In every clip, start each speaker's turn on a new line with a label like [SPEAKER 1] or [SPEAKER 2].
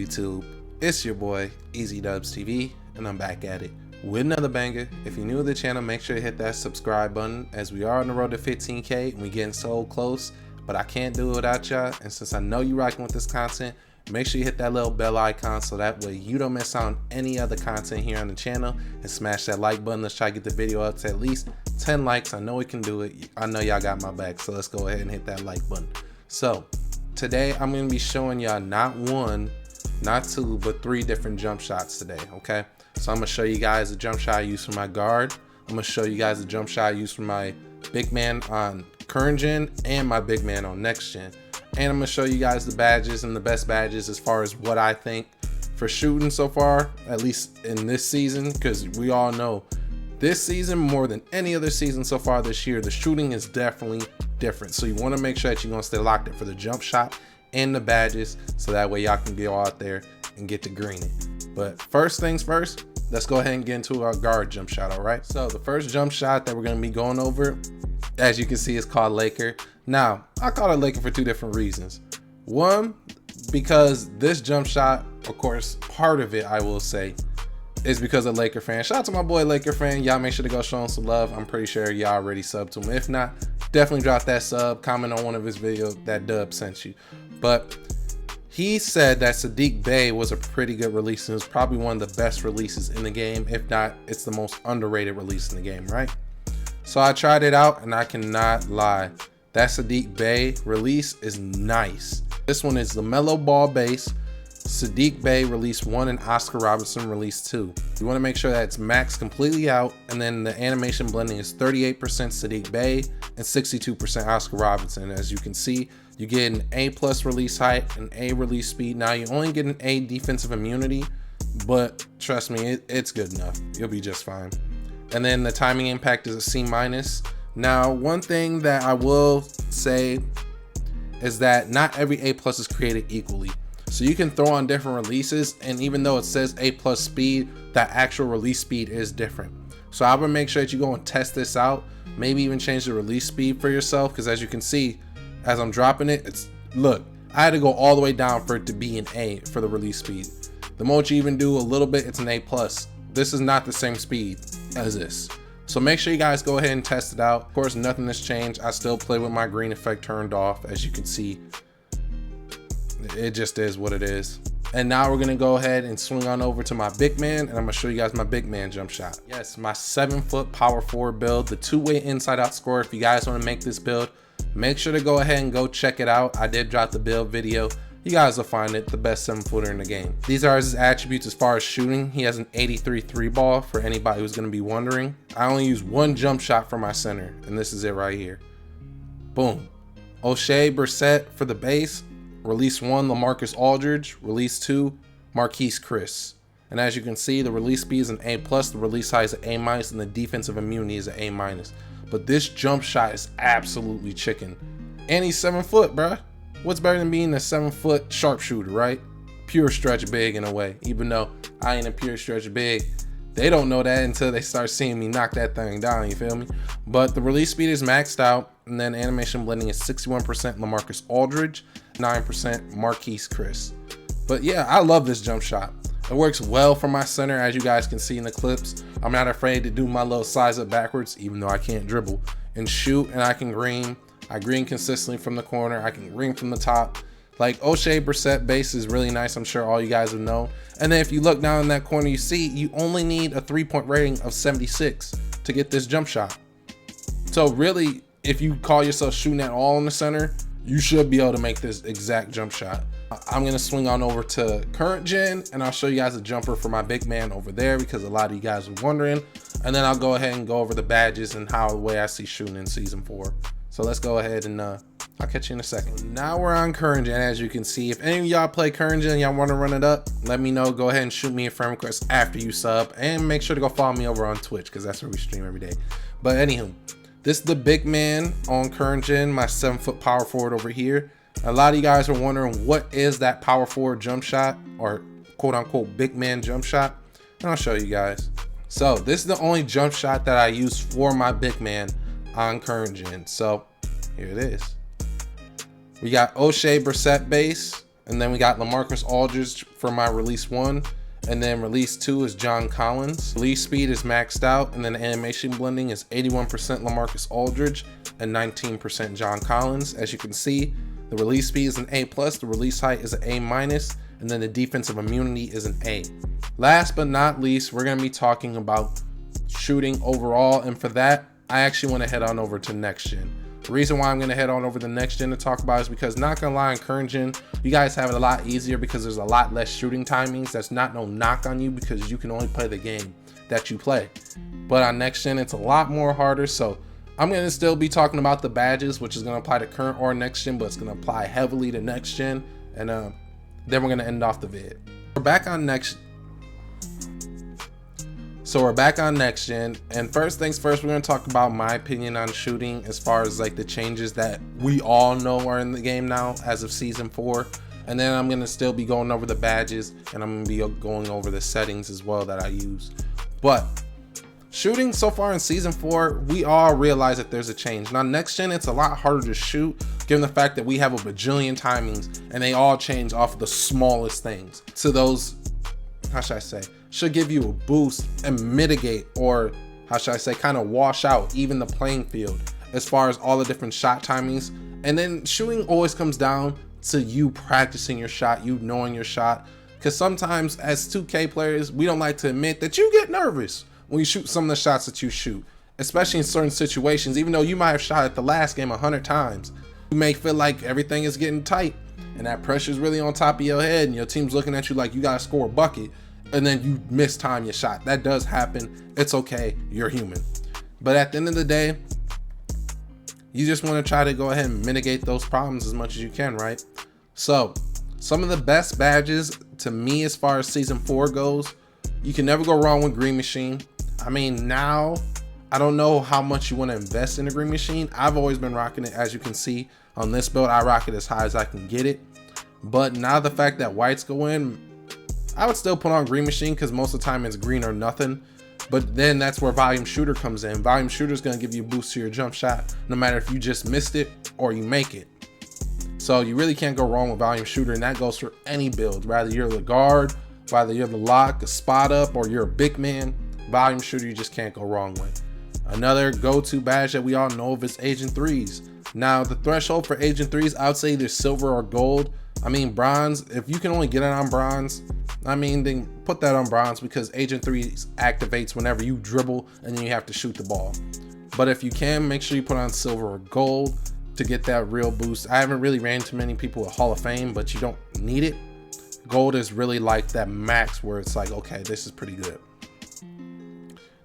[SPEAKER 1] YouTube? It's your boy EazyDubsTv, and I'm back at it with another banger. If you're new to the channel, make sure you hit that subscribe button, as we are on the road to 15K and we getting so close, but I can't do it without y'all. And since I know you rocking with this content, make sure you hit that little bell icon so that way you don't miss out on any other content here on the channel, and smash that like button. Let's try to get the video up to at least 10 likes. I know we can do it. I know y'all got my back, so let's go ahead and hit that like button. So today I'm going to be showing y'all not one, not two, but 3 different jump shots today. Okay, so I'm going to show you guys the jump shot I use for my guard. I'm going to show you guys the jump shot I use for my big man on current gen and my big man on next gen. And I'm going to show you guys the badges and the best badges as far as what I think for shooting so far, at least in this season, because we all know this season, more than any other season so far this year, the shooting is definitely different. So you want to make sure that you're going to stay locked in for the jump shot and the badges, so that way y'all can go out there and get the greening. But first things first, let's go ahead and get into our guard jump shot. All right, so the first jump shot that we're going to be going over, as you can see, is called Laker. Now I call it Laker for 2 different reasons. One, because this jump shot, of course, part of it I will say is because of Laker fan. Shout out to my boy Laker fan. Y'all make sure to go show him some love. I'm pretty sure y'all already subbed to him. If not, definitely drop that sub, comment on one of his videos that Dub sent you. But he said that Sadiq Bey was a pretty good release, and it was probably one of the best releases in the game. If not, it's the most underrated release in the game, right? So I tried it out, and I cannot lie, that Sadiq Bey release is nice. This one is the Mellow Ball base, Sadiq Bey release 1, and Oscar Robertson release 2. You want to make sure that it's maxed completely out, and then the animation blending is 38% Sadiq Bey and 62% Oscar Robertson. As you can see, you get an A+ release height, an A release speed. Now you only get an A defensive immunity, but trust me, it's good enough. You'll be just fine. And then the timing impact is a C-. Now, one thing that I will say is that not every A+ is created equally. So you can throw on different releases, and even though it says A+ speed, that actual release speed is different. So I would make sure that you go and test this out, maybe even change the release speed for yourself, because as you can see, as I'm dropping it, look, I had to go all the way down for it to be an A for the release speed. The most you even do a little bit, it's an A+. This is not the same speed as this. So make sure you guys go ahead and test it out. Of course, nothing has changed. I still play with my green effect turned off. As you can see, it just is what it is. And now we're gonna go ahead and swing on over to my big man, and I'm gonna show you guys my big man jump shot. Yes, my 7-foot power forward build, the 2-way inside out score. If you guys want to make this build, make sure to go ahead and go check it out. I did drop the build video. You guys will find it, the best 7-footer in the game. These are his attributes as far as shooting. He has an 83 3-ball for anybody who's gonna be wondering. I only use 1 jump shot for my center, and this is it right here. Boom. O'Shea Brissett for the base. Release 1, LaMarcus Aldridge. Release 2, Marquise Chris. And as you can see, the release speed is an A+, the release height is an A-, and the defensive immunity is an A-. But this jump shot is absolutely chicken. And he's 7 foot, bruh. What's better than being a 7-foot sharpshooter, right? Pure stretch big in a way. Even though I ain't a pure stretch big, they don't know that until they start seeing me knock that thing down, you feel me? But the release speed is maxed out, and then animation blending is 61% LaMarcus Aldridge, 9% Marquise Chris. But yeah, I love this jump shot. It works well for my center, as you guys can see in the clips. I'm not afraid to do my little size up backwards, even though I can't dribble, and shoot, and I can green. I green consistently from the corner. I can green from the top. Like, O'Shea Brissett base is really nice. I'm sure all you guys have known. And then if you look down in that corner, you see you only need a 3-point rating of 76 to get this jump shot. So really, if you call yourself shooting at all in the center, you should be able to make this exact jump shot. I'm gonna swing on over to current gen, and I'll show you guys a jumper for my big man over there, because a lot of you guys were wondering. And then I'll go ahead and go over the badges and how the way I see shooting in season 4. So let's go ahead and I'll catch you in a second. Now we're on current gen. As you can see, if any of y'all play current gen, y'all want to run it up, let me know. Go ahead and shoot me a friend request after you sub, and make sure to go follow me over on Twitch, because that's where we stream every day. But anywho, this is the big man on current gen, my 7-foot power forward over here. A lot of you guys are wondering, what is that power forward jump shot, or quote unquote big man jump shot? And I'll show you guys. So this is the only jump shot that I use for my big man on current gen. So here it is. We got O'Shea Brissett base, And then we got LaMarcus Aldridge for my release 1. And then release 2 is John Collins. Release speed is maxed out, and then animation blending is 81% LaMarcus Aldridge and 19% John Collins. As you can see, the release speed is an A+, the release height is an A-, and then the defensive immunity is an A. Last but not least, we're gonna be talking about shooting overall, and for that, I actually wanna head on over to next gen. The reason why I'm gonna head on over to next gen to talk about is because, not gonna lie, in current gen, you guys have it a lot easier because there's a lot less shooting timings. That's not no knock on you because you can only play the game that you play. But on next gen, it's a lot more harder. So I'm gonna still be talking about the badges, which is gonna apply to current or next gen, but it's gonna apply heavily to next gen. And then we're gonna end off the vid. We're back on next gen, and first things first, we're going to talk about my opinion on shooting as far as like the changes that we all know are in the game now as of season 4, and then I'm going to still be going over the badges, and I'm going to be going over the settings as well that I use. But shooting so far in season 4, we all realize that there's a change. Now next gen, it's a lot harder to shoot given the fact that we have a bajillion timings and they all change off of the smallest things. So those, how should I say, should give you a boost and mitigate, or how should I say, kind of wash out even the playing field as far as all the different shot timings. And then shooting always comes down to you practicing your shot, you knowing your shot, because sometimes as 2K players, we don't like to admit that you get nervous when you shoot some of the shots that you shoot, especially in certain situations. Even though you might have shot at the last game 100 times, you may feel like everything is getting tight and that pressure is really on top of your head and your team's looking at you like you gotta score a bucket, and then you mistime your shot. That does happen. It's okay, you're human. But at the end of the day, you just want to try to go ahead and mitigate those problems as much as you can, right? So some of the best badges to me as far as season 4 goes, you can never go wrong with Green Machine. I mean, now I don't know how much you want to invest in a Green Machine. I've always been rocking it. As you can see on this build, I rock it as high as I can get it. But now the fact that whites go in, I would still put on Green Machine because most of the time it's green or nothing. But then that's where Volume Shooter comes in. Volume Shooter is going to give you a boost to your jump shot, no matter if you just missed it or you make it. So you really can't go wrong with Volume Shooter, and that goes for any build. Whether you're the guard, whether you're the lock, a spot up, or you're a big man, Volume Shooter you just can't go wrong with. Another go-to badge that we all know of is Agent 3s. Now the threshold for Agent 3s, I would say either silver or gold. I mean, bronze, if you can only get it on bronze, I mean, then put that on bronze, because Agent 3 activates whenever you dribble and then you have to shoot the ball. But if you can, make sure you put on silver or gold to get that real boost. I haven't really ran into many people with Hall of Fame, but you don't need it. Gold is really like that max where it's like, okay, this is pretty good.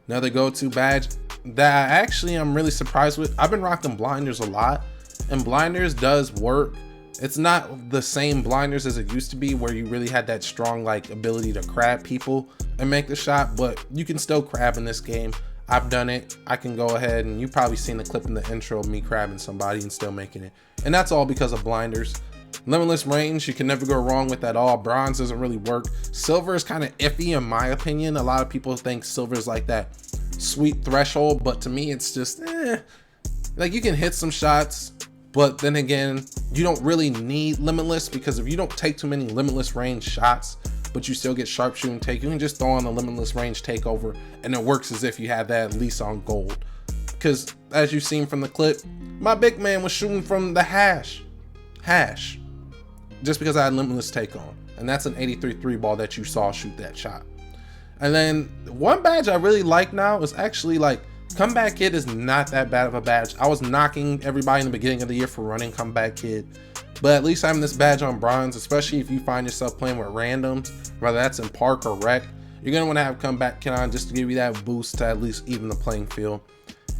[SPEAKER 1] Another go-to badge that I'm really surprised with, I've been rocking blinders a lot, and blinders does work. It's not the same blinders as it used to be, where you really had that strong like ability to crab people and make the shot, but you can still crab in this game. I've done it. I can go ahead, and you've probably seen the clip in the intro of me crabbing somebody and still making it. And that's all because of blinders. Limitless range, you can never go wrong with that all. Bronze doesn't really work. Silver is kind of iffy in my opinion. A lot of people think silver is like that sweet threshold, but to me it's just like you can hit some shots, but then again, you don't really need limitless, because if you don't take too many limitless range shots but you still get sharpshooting take, you can just throw on the limitless range takeover and it works as if you had that at least on gold. Because as you've seen from the clip, my big man was shooting from the hash just because I had limitless take on, and that's an 83 3 ball that you saw shoot that shot. And then one badge I really like now is actually like Comeback Kid is not that bad of a badge. I was knocking everybody in the beginning of the year for running Comeback Kid, but at least having this badge on bronze, especially if you find yourself playing with randoms, whether that's in park or rec, you're gonna want to have Comeback Kid on just to give you that boost to at least even the playing field.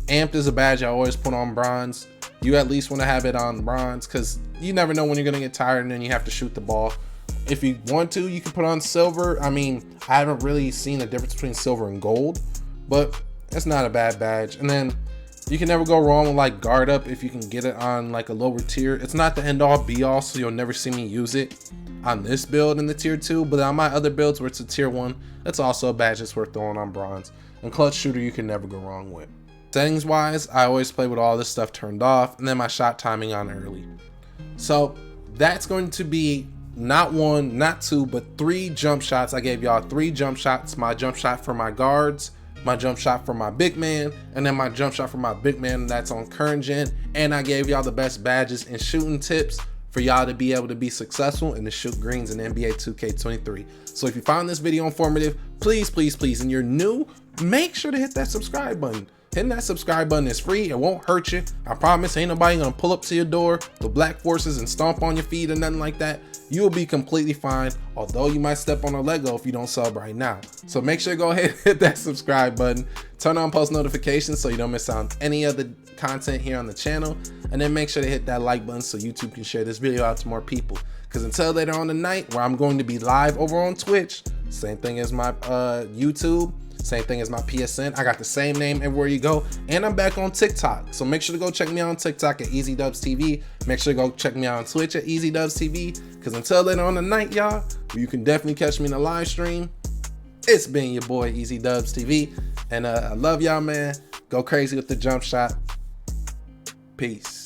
[SPEAKER 1] Amped is a badge I always put on bronze. You at least want to have it on bronze because you never know when you're gonna get tired and then you have to shoot the ball. If you want to, you can put on silver. I mean, I haven't really seen a difference between silver and gold, but it's not a bad badge. And then you can never go wrong with like guard up if you can get it on like a lower tier. It's not the end all be all, so you'll never see me use it on this build in the tier 2, but on my other builds where it's a tier 1, it's also a badge that's worth throwing on bronze. And clutch shooter you can never go wrong with. Settings wise, I always play with all this stuff turned off, and then my shot timing on early. So that's going to be not one, not two, but 3 jump shots. I gave y'all 3 jump shots. My jump shot for my guards, my jump shot for my big man, and then my jump shot for my big man that's on current gen. And I gave y'all the best badges and shooting tips for y'all to be able to be successful and to shoot greens in NBA 2K23. So if you found this video informative, please, please, please, and you're new, make sure to hit that subscribe button. Hitting that subscribe button is free. It won't hurt you. I promise ain't nobody gonna pull up to your door with black forces and stomp on your feet or nothing like that. You will be completely fine, although you might step on a Lego if you don't sub right now. So make sure to go ahead and hit that subscribe button. Turn on post notifications so you don't miss out on any other content here on the channel. And then make sure to hit that like button so YouTube can share this video out to more people. Because until later on tonight, where I'm going to be live over on Twitch, same thing as my YouTube, same thing as my PSN. I got the same name everywhere you go. And I'm back on TikTok. So make sure to go check me out on TikTok at EazyDubsTv. Make sure to go check me out on Twitch at EazyDubsTv. Because until later on tonight, y'all, you can definitely catch me in the live stream. It's been your boy EazyDubsTV. And I love y'all, man. Go crazy with the jump shot. Peace.